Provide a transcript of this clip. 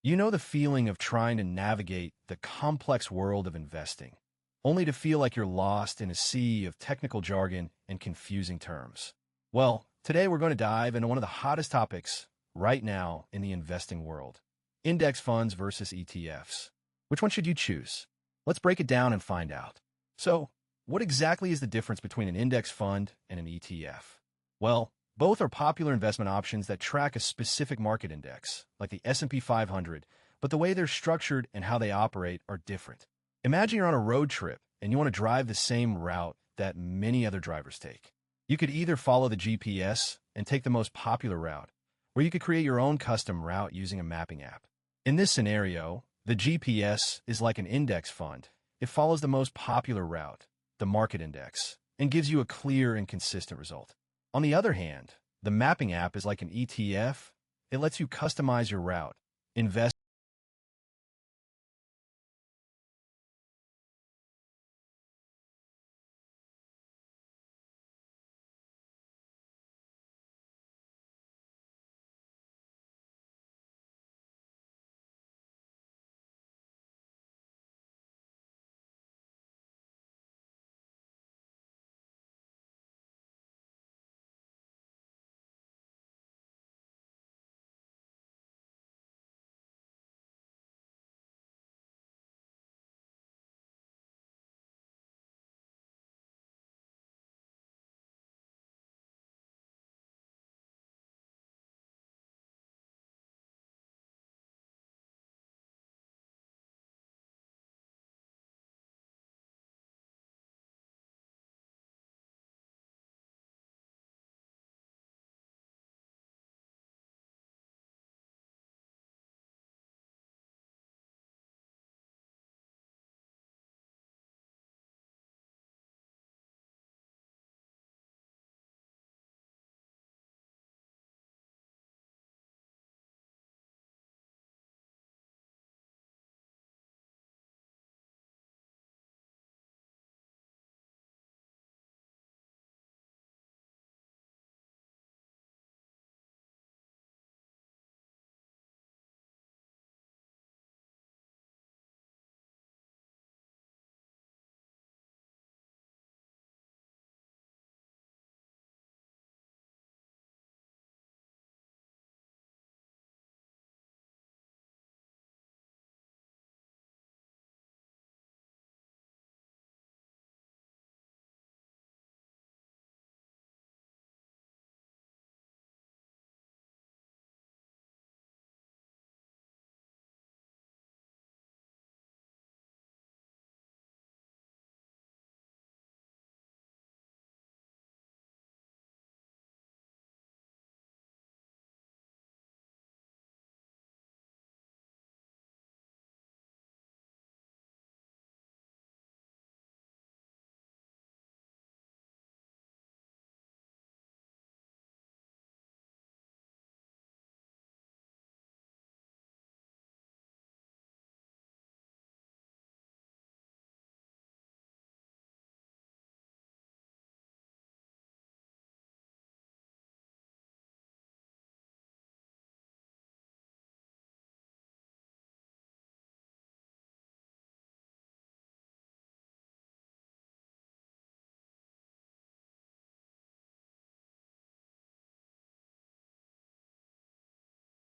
You know the feeling of trying to navigate the complex world of investing, only to feel like you're lost in a sea of technical jargon and confusing terms. Well, today we're going to dive into one of the hottest topics right now in the investing world: index funds versus ETFs. Which one should you choose? Let's break it down and find out. So, what exactly is the difference between an index fund and an ETF? Well, both are popular investment options that track a specific market index, like the S&P 500, but the way they're structured and how they operate are different. Imagine you're on a road trip and you want to drive the same route that many other drivers take. You could either follow the GPS and take the most popular route, or you could create your own custom route using a mapping app. In this scenario, the GPS is like an index fund. It follows the most popular route, the market index, and gives you a clear and consistent result. On the other hand, the mapping app is like an ETF. It lets you customize your route, invest